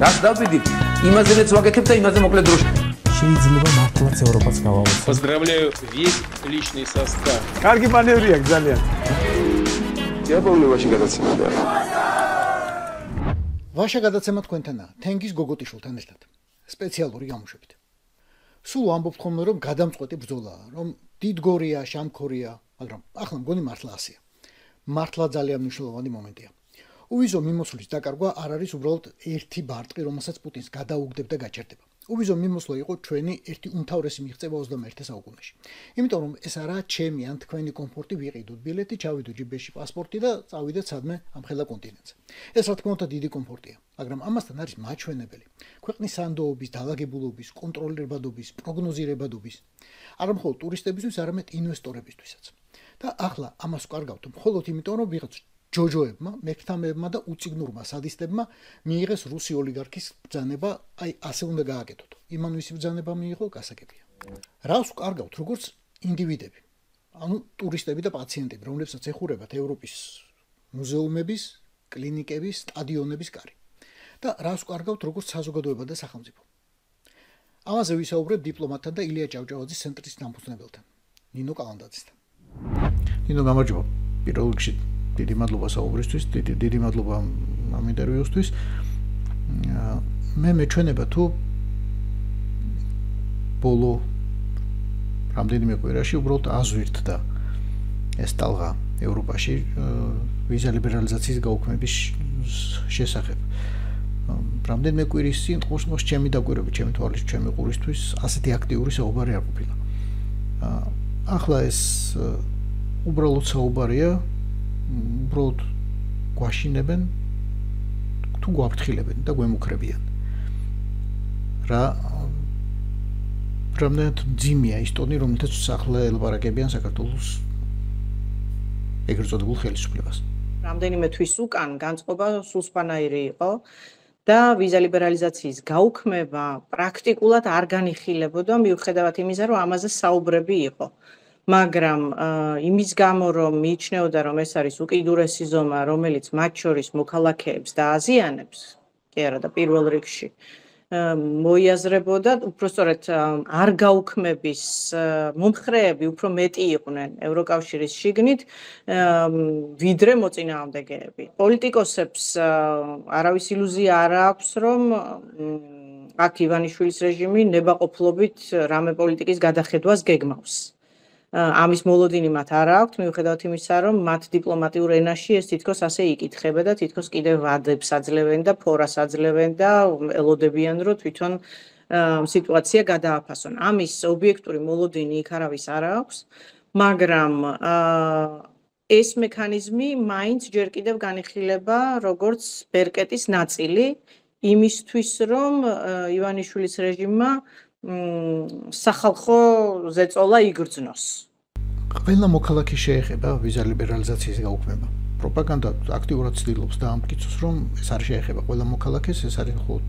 დას დავიდით, იმაზეც ვაკეთებ და იმაზე მოკლედ დროში. შეიძლება მართლაც ევროპაც გავავოცოთ. Поздравляю весь личный состав. კარგი მანევრია ძალიან. იაპონიაში გადაცემაა. ვაშა გადაცემა თქვენთანაა, თენგის გოგოტიშვილთან ერთად. სპეციალური გამოშვებით. სულ ამბობთ ხოლმე, რომ გადამწყვეტი ბრძოლაა, რომ დიდგორია, შამქორია, მაგრამ ახლა მგონი მართლა ასეა. მართლა ძალიან მნიშვნელოვანი მომენტია. უვიზო მიმოსვლის დაკარგვა არ არის უბრალოდ ერთი ბარტყი, რომელსაც პუტინს გადაუგდებდა გაჩერდება. უვიზო მიმოსვლა იყო ჩვენი ერთი უმთავრესი მიღწევა 21 საუკუნეში. იმიტომ რომ ეს არაა ჩემი ან თქვენი კომფორტი, ვიყიდოთ ბილეთი, ჩავიდოთ ჯიბეში პასპორტი და წავიდეთ სადმე ამ ხელა კონტინენტზე. ეს რა თქმა უნდა დიდი კომფორტია, მაგრამ ამასთან არის მაჩვენებელი. ქვეყნის სანდოობის, დაალაგებულობის, კონტროლირებადობის, პროგნოზირებადობის, არა მხოლოდ ტურისტებისთვის, არამედ ინვესტორებისთვისაც. და ახლა ამას ვკარგავთ მხოლოდ იმიტომ, რომ ვიღაც ჯოჯოებმა, მექთამებმა და უციგნურმა სადისტებმა მიიღეს რუსი ოლიგარქის ბრძანება, აი ასე უნდა გააკეთოთ. იმან ვისი ბრძანება მიიღო, გასაგებია. რას ვკარგავთ, როგორც ინდივიდები, ანუ ტურისტები და პაციენტები, რომლებსაც ეხურებათ ევროპის მუზეუმების, კლინიკების, სტადიონების კარი. და რას ვკარგავთ, როგორც საზოგადოება და სახელმწიფო. ამაზე ვისაუბრებ დიპლომატთან და ილია ჭავჭავაძის ცენტრის დამფუძნებელთან, ნინო კალანდაძესთან. ნინო, გამარჯობა. პირველ რიგში დიდი მადლობა საუბრისთვის, დიდი მადლობა ამ ინტერვიუსთვის. მე მეჩვენება თუ ბოლო რამდენიმე კვირაში უბრალოდ აზვირთდა ეს ტალღა ევროპაში ვიზა ლიბერალიზაციის გაუქმების შესახებ. რამდენიმე კვირის წინ ყოველთვის ჩემი დაკვირვებით, ჩემი თვალის, ჩემი ყურისთვის ასეთი აქტიური საუბარი არ ყოფილა. ახლა ეს უბრალოდ საუბარია, უბრალოდ გვაშინებენ თუ გვაფრთხილებენ და გვემუქრებიან. რამდენად ძიმია ის ტონი, რომელთაც ახლა ელაპარაკებიან საქართველოს ეგრეთ წოდებულ ხელისუფლებას. რამდენიმე თვის უკან განწყობა სულ სხვანაირი იყო და ვიზა ლიბერალიზაციის გაუქმება პრაქტიკულად არ განიხილებოდა მიუხედავად იმისა, რომ ამაზე საუბრები იყო. მაგრამ იმის გამო, რომ მიიჩნეოდა, რომ ეს არის უკიდურესი ზომა, რომელიც მათ შორის მოქალაქეებს დააზიანებს, კი არა და პირველ რიგში მოიაზრებოდა, უпростоრეთ არ გაუქმების მომხრეები უფრო მეტი იყვნენ ევროკავშირის შიგნით, ვიდრე მოწინააღმდეგეები. პოლიტიკოსებს არავის ილუზია არ აქვს, რომ აქ ივანიშვილის რეჟიმი ნებაყოფლობით რამე პოლიტიკის გადახედვას გეგმავს. ამის მოლოდინი მათ არ აქვთ, მიუხედავად იმისა, რომ მათ დიპლომატიურ ენაში ეს თითქოს ასე იკითხება და თითქოს კიდევ ვადებს აძლევენ და ფორას აძლევენ და ელოდებიან, რომ თვითონ სიტუაცია გადააფასონ. ამის ობიექტური მოლოდინი იქ არავის არ აქვს, მაგრამ ეს მექანიზმი მაინც ჯერ კიდევ განიხილება როგორც ბერკეტის ნაწილი იმისთვის, რომ ივანიშვილის რეჟიმმა სახალხო ზეწოლა იგრძნოს. ყველა მოქალაქე შეეხება ვიზა ლიბერალიზაციის გაუქმება. პროპაგანდა აქტიურად ცდილობს დაამტკიცოს, რომ ეს არ შეეხება ყველა მოქალაქეს, ეს არის მხოლოდ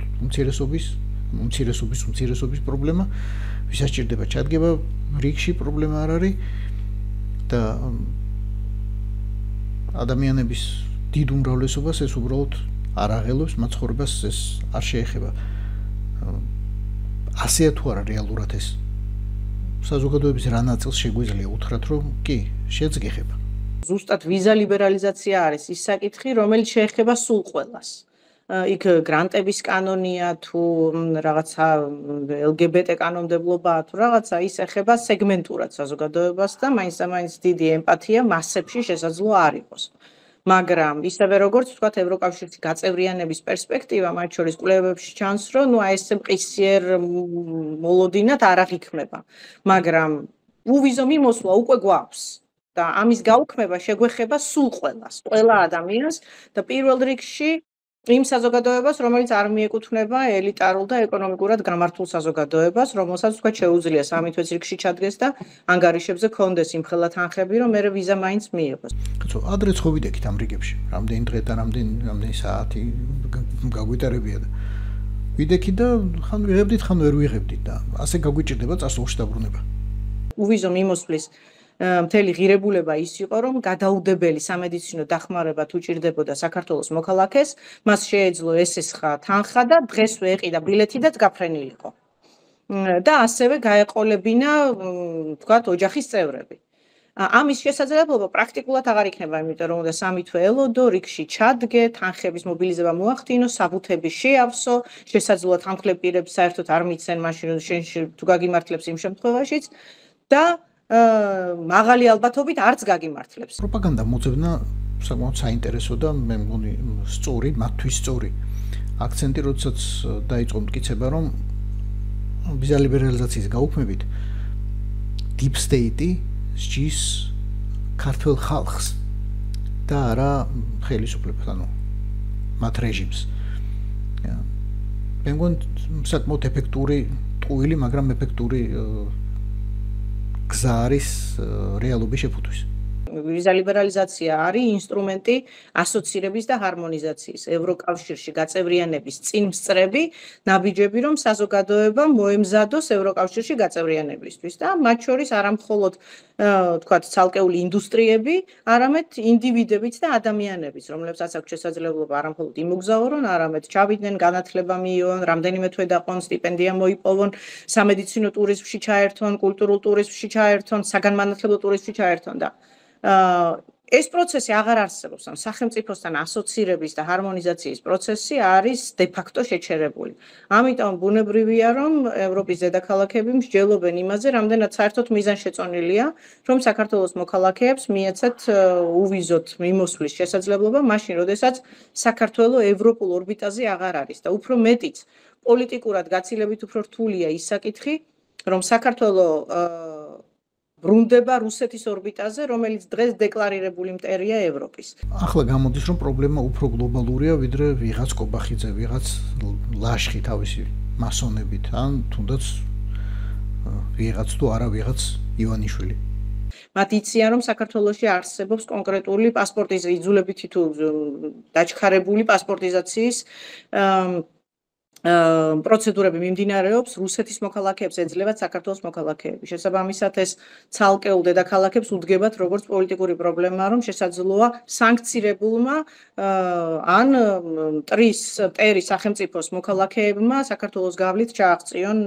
უმცირესობის პრობლემა, ვისაც ჭირდება ჩადგება რიგში პრობლემა არ არის და ადამიანების დიდ უმრავლესობას ეს უბრალოდ არ აღელვებს, მათ ცხოვრებას ეს არ შეეხება. ასეა თუ არა რეალურად ეს საზოგადოების რა ნაწილს შეგვიძლია უთხრათ, რომ კი, შეძგეხება. ზუსტად ვიზა ლიბერალიზაცია არის ის საკითხი, რომელიც შეეხება სულ ყველას. იქ გრანტების კანონია თუ რაღაცა LGBT კანონმდებლობაა თუ რაღაცა, ის ეხება სეგმენტურად საზოგადოებას და მაინც დიდი ემპათია მასებში შესაძლოა არ იყოს. მაგრამ ისევე როგორც ვთქვათ, ევროკავშირის გაწევრიანების პერსპექტივა, მათ შორის კვლევებში ჩანს, რომ ეს მყისიერ მოლოდინად არ აღიქმება. მაგრამ უვიზო მიმოსვლა უკვე გვაქვს და ამის გაუქმება შეგვეხება სულ ყველას, ყველა ადამიანს და პირველ რიგში იმ საზოგადოებას, რომელიც არ მიეკუთვნება ელიტარულ და ეკონომიკურად გამართულ საზოგადოებას, რომელსაც თქვა შეუძლია სამი თვის რიგში ჩადგეს და ანგარიშებზე კონდეს იმხელა თანხები, რომ მე ვიზა მაინც მიიღოს. კაცო, ადრე ცხოვრობდით ამ რიგებში. რამდენი დღე და რამდენი საათი გაგვიტარებია და ვიდექი და ხან ვიღებდით, ხან ვერ ვიღებდით და ასე გაგვიჭირდება წასულში დაბრუნება. უვიზო მიმოსვლის მთელი ღირებულება ის იყო, რომ გადაუდებელი სამედიცინო დახმარება თუ ჭირდებოდა საქართველოს მოქალაქეს, მას შეეძლო ესესხა თანხა და დღესვე ეყიდა ბილეთი და გაფრენილიყო. და ასევე გაეყოლებინა, თქვათ, ოჯახის წევრები. ამის შესაძლებლობა პრაქტიკულად აღარ იქნება, იმიტომ რომ უნდა 3 თვე ელოდო, რიგში ჩადგე, თანხების მობილიზება მოახდინო, საბუთები შეავსო, შესაძლოა თანხლებ პირებს საერთოდ არ მიცენ მაშინ შენ თუ გაგიმართლებს იმ შემთხვევაშიც და მაღალი ალბათობით არც გაგიმართლებს. პროპაგანდა მოძებნა საკმაოდ საინტერესო და მე მგონი სწორი, მათთვის სწორი აქცენტი, როდესაც დაიწყო მტკიცება, რომ ვიზა ლიბერალიზაციის გაუქმებით deep state-ი სჯის ქართულ ხალხს და არა ხელისუფლებას, ანუ მათ რეჟიმს. მე მგონი საკმაოდ ეფექტური ტყუილი, მაგრამ ეფექტური გზა არის რეალობის შეფუთვის. ვიზა ლიბერალიზაცია არის ინსტრუმენტი ასოცირების და ჰარმონიზაციის, ევროკავშირში გაწევრიანების წინ მსწრები ნაბიჯები, რომ საზოგადოება მოემზადოს ევროკავშირში გაწევრიანებისთვის და მათ შორის არა მხოლოდ თქვათ ცალკეული ინდუსტრიები, არამედ ინდივიდებიც და ადამიანებიც, რომლებსაც აქვს შესაძლებლობა არა მხოლოდ იმოგზაურონ, არამედ ჩავიდნენ, განათლება მიიღონ, რამდენიმე თვე დაყონ, სტიპენდია მოიპოვონ, სამედიცინო ტურიზმში ჩაერთონ, კულტურულ ტურიზმში ჩაერთონ, საგანმანათლებლო ტურიზმში ჩაერთონ და ეს პროცესი აღარ არსებობს, ამ სახელმწიფოსთან ასოცირების და ჰარმონიზაციის პროცესი არის de facto შეჩერებული. ამიტომ ბუნებრივია, რომ ევროპის დედაქალაქები მსჯელობენ იმაზე, რამდენად საერთოდ მიზანშეწონილია, რომ საქართველოს მოქალაქეებს მიეცათ უვიზოთ მიმოსვლის შესაძლებლობა, მაშინ, როდესაც საქართველო ევროპულ ორბიტაზე აღარ არის და უფრო მეტიც, პოლიტიკურად გაცილებით უფრო რთულია ის საკითხი, რომ საქართველო ბრუნდება რუსეთის ორბიტაზე, რომელიც დღეს დეკლარირებული მტერია ევროპის. ახლა გამოდის, რომ პრობლემა უფრო გლობალურია, ვიდრე ვიღაც კობახიძე, ვიღაც ლაშხი თავისი მასონებით, ან თუნდაც ვიღაც თუ არა ვიღაც ივანიშვილი. მათ იციან, რომ საქართველოში არსებობს კონკრეტული პასპორტის იძულებითი თუ დაჩქარებული პასპორტიზაციის პროცედურები მიმდინარეობს, რუსეთის მოქალაქეებს ეძლებათ საქართველოს მოქალაქეები. შესაბამისად, ეს ცალკეულ დედაქალაქებს უდგებათ როგორც პოლიტიკური პრობლემა, რომ შესაძლოა სანქცირებულმა ან მტერი სახელმწიფოს მოქალაქეებმა საქართველოს გავლით ჩააღწიონ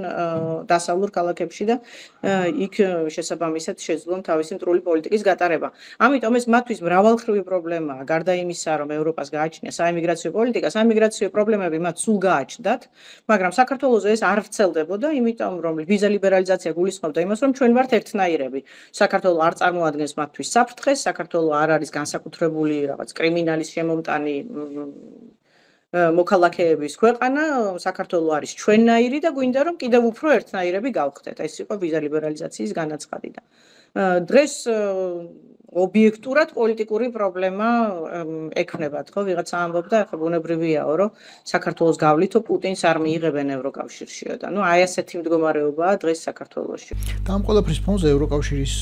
დასავლურ ქალაქებში და იქ შესაბამისად შეძლონ თავისი მტრული პოლიტიკის გატარება. ამიტომ ეს მათთვის მრავალმხრივი პრობლემაა, გარდა იმისა, რომ ევროპას გააჩნია საიმიგრაციო პოლიტიკა, საიმიგრაციო პრობლემები მათ სულ გააჩნდათ. მაგრამ საქართველოს ეს არ ვრცელდებოდა, იმიტომ რომ ვიზა ლიბერალიზაცია გულისხმობდა იმას, რომ ჩვენ ვართ ერთნაირები. საქართველო არ წარმოადგენს მათთვის საფრთხეს, საქართველო არ არის განსაკუთრებული რაღაც კრიმინალის შემომტანი მოქალაქეების ქვეყანა, საქართველო არის ჩვენნაირი და გვინდა რომ კიდევ უფრო ერთნაირები გავხდეთ. ეს იყო ვიზა ლიბერალიზაციის განაცხადი და დღეს ობიექტურად პოლიტიკური პრობლემა ექნებათ, ხო? ვიღაცა ამბობდა, ახლა ბუნებრივიაო, რომ საქართველოს გავლითო პუტინს არ მიიღებენ ევროკავშირშიო და ნუ აი ასეთი მდგომარეობაა დღეს საქართველოში. და ამ ყველაფრის ფონზე ევროკავშირის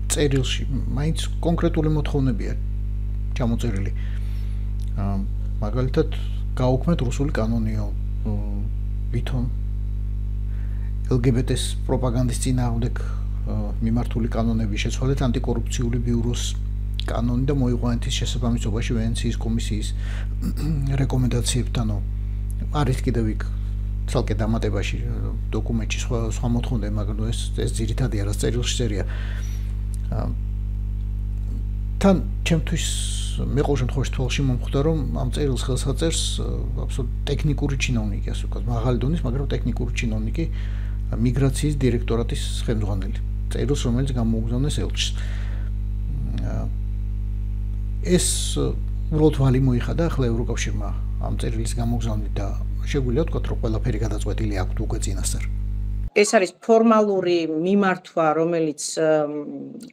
წერილში მაინც კონკრეტული მოთხოვნებია ჩამოწერილი. მაგალითად, გაუქმეთ რუსული კანონიო, ვითომ LGBT-ს პროპაგანდის წინააღმდეგ მიმართული კანონები შეცვალეთ ანტიკორუფციული ბიუროს კანონი და მოიყვანეთ ის შესაბამისობაში ვენეციის კომისიის რეკომენდაციებთან. არის კიდევ იქ ცალკე დამატებაში დოკუმენტში სხვა მოთხოვნები, მაგრამ ეს ძირითადია, რაც წერილში წერია. თან ჩემთვის მე ყოველ შემთხვევაში თვალში მომხვდა, რომ ამ წერილს ხელს აწერს აბსოლუტ ტექნიკური ჩინოვნიკი, ასე ვთქვათ, მაღალი დონის, მაგრამ ტექნიკური ჩინოვნიკი მიგრაციის დირექტორატის ხელმძღვანელი. წერილს, რომელიც გამოუგზავნეს ელჩს. ეს უბრალოდ ვალი მოიხადა ახლა ევროკავშირმა ამ წერილის გამოგზავნით და შეგვიძლია ვთქვათ, რომ ყველაფერი გადაწყვეტილი აქვს უკვე წინასწარ. ეს არის ფორმალური მიმართვა, რომელიც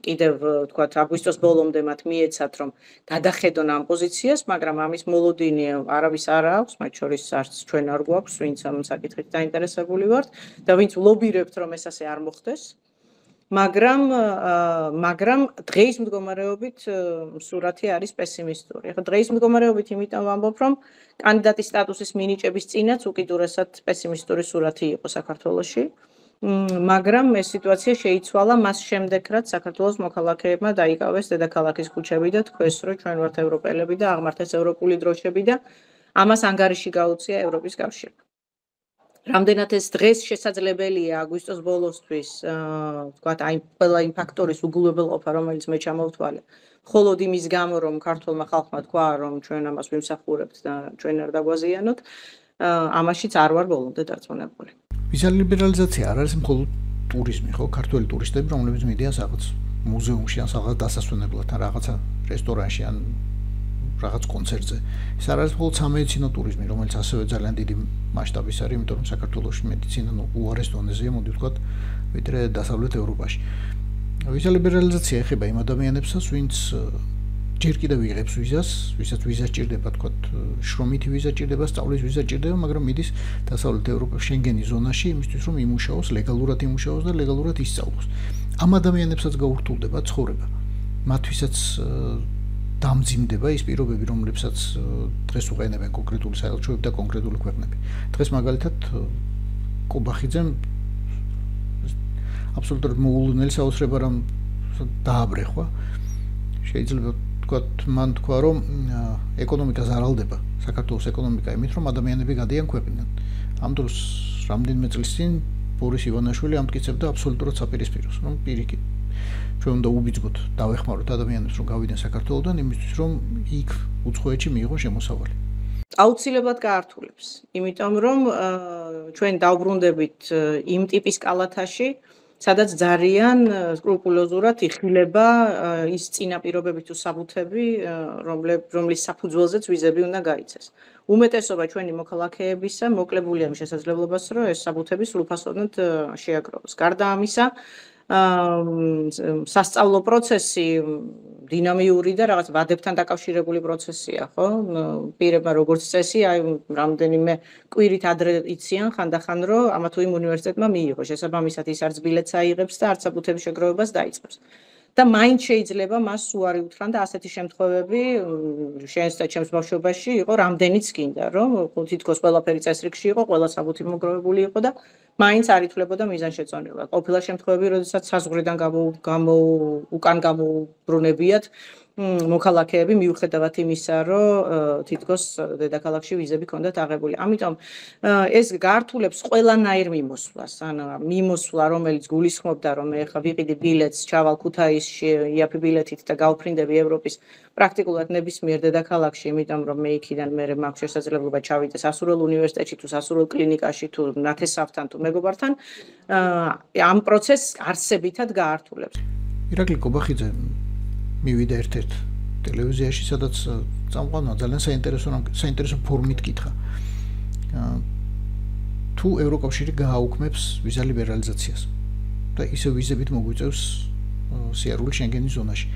კიდევ ვთქვათ, აგვისტოს ბოლომდე მათ მიეცათ, რომ გადახედონ ამ პოზიციას, მაგრამ ამის მოლოდინი არავის არ აქვს, მათ შორის არც ჩვენ არ გვაქვს, ვინც ამ საკითხით დაინტერესებული ვართ და ვინც ვლობირებთ, რომ ეს ასე არ მოხდეს. მაგრამ დღეის მდგომარეობით სურათი არის პესიმისტური. ახლა დღეის მდგომარეობით იმიტომ ვამბობ, რომ კანდიდატის სტატუსის მინიჭების წინაც უკიდურესად პესიმისტური სურათი იყო საქართველოში. მაგრამ ეს სიტუაცია შეიცვალა მას შემდეგ, რაც საქართველოს მოქალაქეებმა დაიკავეს დედაქალაქის ქუჩები და თქვეს, რომ ჩვენ ვართ ევროპელები და აღმართეს ევროპული დროშები და ამას ანგარიში გაუწია ევროპის კავშირმა. რამდენად ეს დღეს შესაძლებელია აგვისტოს ბოლოსთვის, ვთქვათ, აი ყველა იმ ფაქტორის უგულებელყოფა, რომელიც მე ჩამოვთვალე, მხოლოდ იმის გამო, რომ ქართულმა ხალხმა თქვა, რომ ჩვენ ამას ვიმსახურებთ და ჩვენ არ დაგვაზიანოთ, ამაშიც არ ვარ ბოლომდე დარწმუნებული. ვიზა ლიბერალიზაცია არ არის მხოლოდ ტურიზმი, ხო? ქართველი ტურისტები, რომლებიც მიდიან რაღაც მუზეუმში ან რაღაც დასასვენებლად, ან რაღაცა რესტორანში, ან რაღაც კონცერტზე. ეს არ არის მხოლოდ სამედიცინო ტურიზმი, რომელიც ასევე ძალიან დიდი მასშტაბის არის, იმიტომ რომ საქართველოში მედიცინა უარეს დონეზეა, მოდი ვთქვათ, ვიდრე დასავლეთ ევროპაში. ვიზა ლიბერალიზაცია ეხება იმ ადამიანებსაც, ვინც ჯერ კიდევ იღებს ვიზას, ვისაც ვიზა სჭირდება, თქვათ, შრომითი ვიზა სჭირდება, სწავლის ვიზა სჭირდება, მაგრამ მიდის დასავლეთ ევროპაში, შენგენის ზონაში, იმისთვის რომ იმუშაოს, ლეგალურად იმუშაოს და ლეგალურად ისწავლოს. ამ ადამიანებსაც გაურთულდება ცხოვრება. მათთვისაც დამძიმდება ის პირობები, რომლებსაც დღეს უყენებენ კონკრეტული საელჩოები და კონკრეტული ქვეყნები. დღეს მაგალითად კობახიძემ აბსოლუტურად მოულოდნელი საოცრება რომ დააბრეხვა. შეიძლება ვთქვათ, მან თქვა, რომ ეკონომიკა ზარალდება, საქართველოს ეკონომიკა იმით, რომ ადამიანები გადიან ქვეყნიდან. ამ დროს რამდენიმე წლის წინ ბორის ივანაშვილი ამტკიცებდა აბსოლუტურად საპირისპიროს, რომ პირიქით ჩვენ უნდა უბიძგოთ, დავეხმაროთ ადამიანებს, რომ გავიდნენ საქართველოდან, იმისთვის, რომ იქ უცხოეთში მიიღონ შემოსავალი. აუცილებლად გაართულებს, იმიტომ რომ ჩვენ დავბრუნდებით იმ ტიპის კალათაში, სადაც ძალიან სკრუპულოზურად იხილება ის წინაპირობები თუ საბუთები, რომლის საფუძველზეც ვიზები უნდა გაიცეს. უმეტესობა ჩვენი მოქალაქეებისა მოკლებულია იმ შესაძლებლობას, რომ ეს საბუთები სრულფასოვნად შეაგროვოს. გარდა ამისა, სასწავლო პროცესი დინამიური და რაღაც ვადებთან დაკავშირებული პროცესია, ხო? პირებმა როგორც წესი, აი რამდენიმე კვირით ადრე იციან ხანდახან, რომ ამა თუ იმ უნივერსიტეტმა მიიღო. შესაბამისად ის არც ბილეთს აიღებს და არც საბუთების შეგროვებას დაიწყებს. და მაინც შეიძლება მას უარი უთხრან და ასეთი შემთხვევები შენს და ჩემს ბავშვობაში იყო რამდენიც გინდა, რომ თითქოს ყველაფერი წესრიგში იყო, ყველა საბუთი მოგროვებული იყო და მაინც არ ითვლებოდა მიზანშეწონილად. ყოფილა შემთხვევები, როდესაც საზღვრიდან უკან გამოუბრუნებიათ მოქალაქეები მიუხედავად იმისა, რომ თითქოს დედაქალაქში ვიზები ჰქონდათ აღებული. ამიტომ ეს გაართულებს ყველანაირ მიმოსვლას, ანუ მიმოსვლა, რომელიც გულისხმობდა, რომ მე ხა ვიყიდი ბილეთს, ჩავალ ქუთაისში იაფი ბილეთით და გავფრინდები ევროპის პრაქტიკულად ნებისმიერ დედაქალაქში, იმიტომ რომ მე იქიდან მე მაქვს შესაძლებლობა ჩავიდე სასურველ უნივერსიტეტში თუ სასურველ კლინიკაში თუ ნათესავთან თუ მეგობართან, ამ პროცესს არსებითად გაართულებს. ირაკლი კობახიძე მივიდა ერთ-ერთ ტელევიზიაში, სადაც წამყვანმა ძალიან საინტერესო ფორმით კითხა. თუ ევროკავშირი გააუქმებს ვიზა ლიბერალიზაციას და ისე ვიზებით მოგვიწევს სიარული შენგენის ზონაში.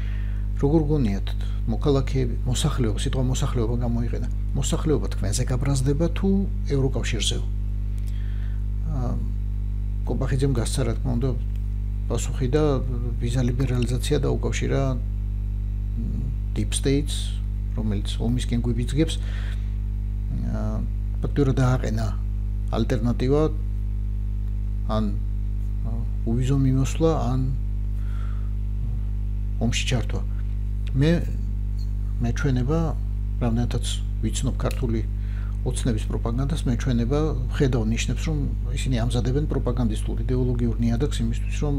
როგორ გონიათ მოქალაქეები, მოსახლეობა, სიტყვა მოსახლეობა გამოიყენა. მოსახლეობა თქვენზე გაბრაზდება თუ ევროკავშირზეო? კობახიძემ გასცა, რა თქმა უნდა, პასუხი და ვიზა ლიბერალიზაცია დაუკავშირა deep states, რომელიც ომისკენ გვიბიძგებს, ფაქტობრივად დააყენა ალტერნატივა ან უვიზო მიმოსვლა, ან ომში ჩართვა. მე ჩვენება, რამდენადაც ვიცნობ ქართული ოცნების პროპაგანდას, მე ჩვენება ხედავ ნიშნებს, რომ ისინი ამზადებენ პროპაგანდისტულ იდეოლოგიურ ნიადაგს იმისთვის, რომ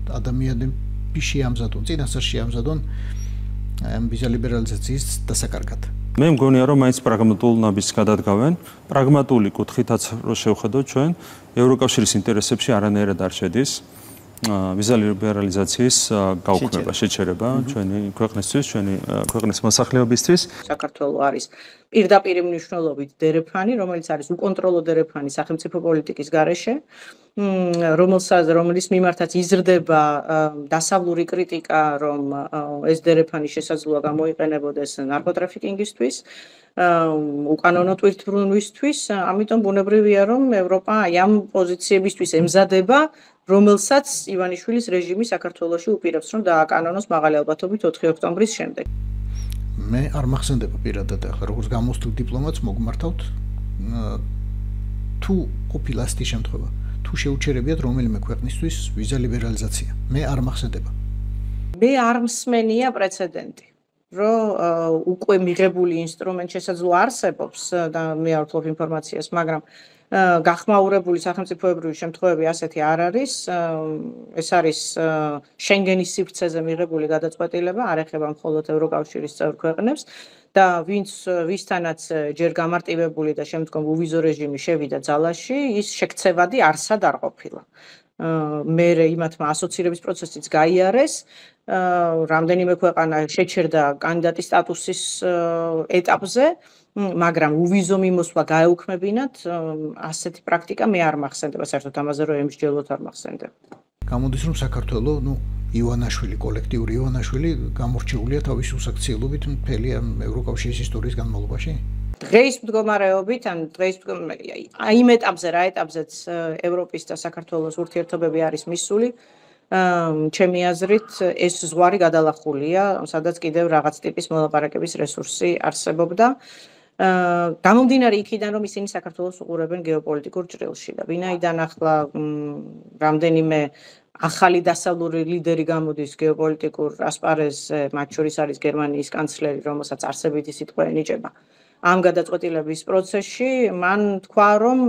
ადამიანები შეამზადონ, წინასწარ შეამზადონ ვიზა ლიბერალიზაციის დასაკარგად. მე მგონია, რომ მაინც პრაგმატულ ნაბიჯს გადადგავენ. პრაგმატული კუთხითაც რო შევხედოთ ჩვენ, ევროკავშირის ინტერესებში არანაირად არ შედის ვიზა ლიბერალიზაციის გაუქმება, შეჩერება ჩვენი ქვეყნისთვის, ჩვენი ქვეყნის მოსახლეობისთვის. საქართველოს არის პირდაპირ მნიშვნელობით დერეფანი, რომელიც არის უკონტროლო დერეფანი სახელმწიფო პოლიტიკის გარეშე, რომლის მიმართაც იზრდება დასავლური კრიტიკა, რომ ეს დერეფანი შესაძლოა გამოიყენებოდეს ნარკოტრაფიკინგისთვის, უკანონო ტვირთბრუნვისთვის, ამიტომ ბუნებრივია, რომ ევროპა ამ პოზიციებისთვის ემზადება, რომელსაც ივანიშვილის რეჟიმი საქართველოში უპირებს, რომ დააკანონოს მაღალი ალბათობით 4 ოქტომბრის შემდეგ. მე არ მახსენდება პირადად, ახლა როგორც გამოსულ დიპლომატს მოგმართავთ, თუ ყოფილა ასეთი შემთხვევა, თუ თუ შეუჩერებიათ რომელიმე ქვეყნისთვის ვიზა ლიბერალიზაცია. მე არ მახსენდება. მე არ მსმენია პრეცედენტი, რომ უკვე მიღებული ინსტრუმენტი შესაძლოა არსებობს და მე არ ვთვლობ ინფორმაციას, მაგრამ გახმაურებული სახელმწიფოებრივი შემთხვევები ასეთი არ არის. ეს არის შენგენის სივრცეზე მიღებული გადაწყვეტილება, არ ეხება მხოლოდ ევროკავშირის წევრ ქვეყნებს და ვისთანაც ჯერ გამარტივებული და შემდგომ უვიზო რეჟიმი შევიდა ძალაში, ის შექცევადი არსად არ ყოფილა. მე იმათმა ასოცირების პროცესიც გაიარეს, რამდენიმე ქვეყანა შეჩერდა კანდიდატის სტატუსის ეტაპზე, მაგრამ უვიზო მიმოსვლა გაეუქმებინათ, ასეთი პრაქტიკა მე არ მახსენდება, საერთოდ ამაზე რომ ემსჯელოთ არ მახსენდება. გამოდის რომ საქართველოს, ივანაშვილი, კოლექტიური ივანაშვილი გამორჩეულია თავის უსაქციელობით მთელი ამ ევროკავშირის ისტორიის განმავლობაში? დღეის მდგომარეობით, იმ ეტაპზე, რა ეტაპზეც ევროპის და საქართველოს ურთიერთობები არის მისული, ჩემი აზრით, ეს ზღვარი გადალახულია, სადაც კიდევ რაღაც ტიპის მოლაპარაკების რესურსი არსებობდა. გამომდინარე იქიდან, რომ ისინი საქართველოს უყურებენ გეოპოლიტიკურ ჭრილში და ვინაიდან ახლა რამდენიმე ახალი დასავლური ლიდერი გამოდის გეოპოლიტიკურ ასპარეზზე, მათ შორის არის გერმანიის კანცლერი, რომელსაც არსებითი სიტყვა ენიჭება. ამ გადაწყვეტილების პროცესში მან თქვა, რომ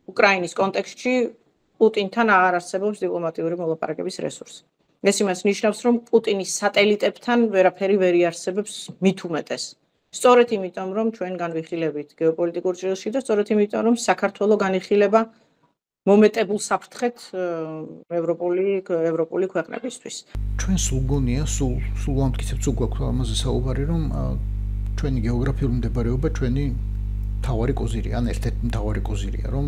უკრაინის კონტექსტში პუტინთან აღარ არსებობს დიპლომატიური მოლაპარაკების რესურსი. ეს იმას ნიშნავს, რომ პუტინის სატელიტებთან ვერაფერი ვერ იარსებებს მით უმეტეს. სწორედ იმიტომ, რომ ჩვენ განვიხილებით გეოპოლიტიკურ ჭრილში და სწორედ იმიტომ, რომ საქართველოს განიხილება მომეტებულ საფრთხეთ ევროპული ქვეყნებისთვის. ჩვენ სულ გონია, სულ ვამტკიცებთ, სულ გვაქვს ამაზე საუბარი, რომ ჩვენი გეოგრაფიული მდებარეობა ჩვენი მთავარი კოზირია, ან ერთ-ერთი მთავარი კოზირია, რომ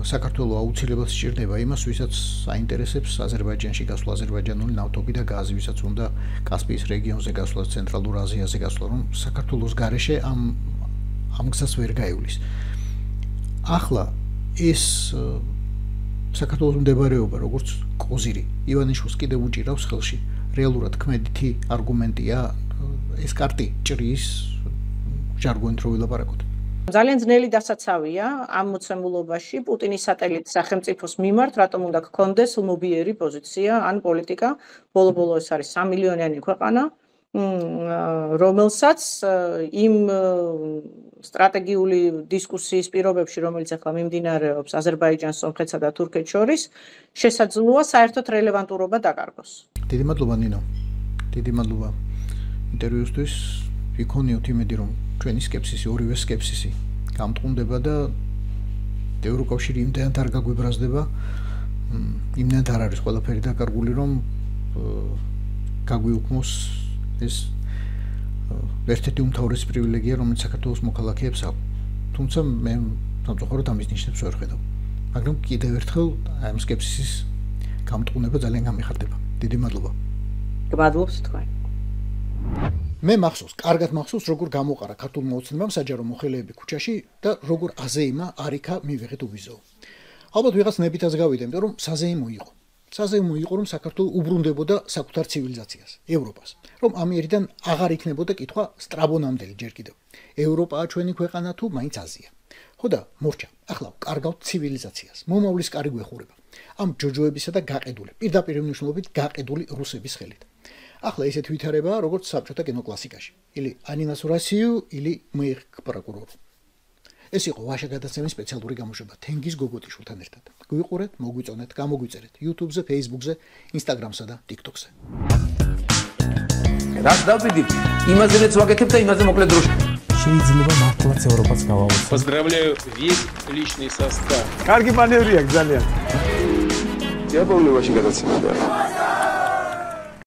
საქართველოს აუცილებლად სჭირდება იმას, ვისაც აინტერესებს აზერბაიჯანში გასვლა, აზერბაიჯანული ნავთობი და გაზი, ვისაც უნდა კასპიის რეგიონზე გასვლა, ცენტრალურ აზიაზე გასვლა, რომ საქართველოს გარეშე ამ გზას ვერ გაივლის. ახლა ეს საქართველოს მდებარეობა, როგორც კოზირი, ივანიშვილს კიდევ უჭირავს ხელში. რეალურად ქმედითი არგუმენტია ეს კარტი ჭრის ჟარგონით რო ვილაპარაკოთ. ძალიან ძნელი დასაცავია ამ მოცემულობაში პუტინის სატელიტ სახელმწიფოს მიმართ, რატომ უნდა გქონდეს ლმობიერი პოზიცია ან პოლიტიკა. ბოლო-ბოლო ეს არის 3 მილიონიანი ქვეყანა, რომელსაც იმ სტრატეგიული დისკუსიის პირობებში, რომელიც ახლა მიმდინარეობს აზერბაიჯანს, სომხეთსა და თურქეთს შორის, შესაძლოა საერთოდ რელევანტურობა დაკარგოს. დიდი მადლობა ნინო. დიდი მადლობა ინტერვიუსთვის. ვიქონიოთ იმედი, რომ ჩვენი სკეპსისი, ორივე სკეპსისი გამტყუნდება და ევროკავშირი იმდენად არ გაგვიბრაზდება, იმდენად არ არის ყველაფერი დაკარგული, რომ გაგვიუქმოს ეს ერთ-ერთი უმთავრესი პრივილეგია, რომელიც საქართველოს მოქალაქეებს აქვს. თუმცა მე სამწუხაროდ ამის ნიშნებს ვერ ხედავ. მაგრამ კიდევ ერთხელ ამ სკეპსისის გამტყუნება ძალიან გამიხარდება. დიდი მადლობა. გმადლობს თქვენ. მე მახსოვს, კარგად მახსოვს, როგორ გამოყარა ქართულმა ოცნებამ საჯარო მოხელეები ქუჩაში და როგორ აზეიმა არიქა მივიღეთ უვიზო. ალბათ ვიღაც ნებითაც გავიდა, იმიტომ რომ საზეიმო იყო. საზეიმო იყო, რომ საქართველოს უბრუნდებოდა საკუთარ ცივილიზაციას, ევროპას. რომ ამიერიდან აღარ იქნებოდა კითხვა სტრაბონამდელი ჯერ კიდევ. ევროპაა ჩვენი ქვეყანა თუ მაინც აზია. ხო და მორჩა, ახლა კარგავთ ცივილიზაციას. მომავლის კარი გვეხურება. ამ ჯოჯოებისა და გაყიდული, პირდაპირ მნიშვნელობით გაყიდული რუსების ხელით. ახლა ესეთ ვითარებაა, როგორც საბჭოთა კინოკლასიკაში. Или они нас в Россию, или мы их к прокурору. ეს იყო ვაშა გადაცემის სპეციალური გამოშვება თენგიზ გოგოტიშვილთან ერთად. გვიყურეთ, მოგვიწონეთ, გამოგვიწერეთ YouTube-ზე, Facebook-ზე, Instagram-სა და TikTok-ზე. რაც დავდივით, იმაზეც ვაკეთებ და იმაზე მოკლედ დროში. შეიძლება მართლაც ევროპას გავავოთ. Поздравляю весь личный состав. კარგი მანევრია ძალიან. Я помню, очень гадаться надо.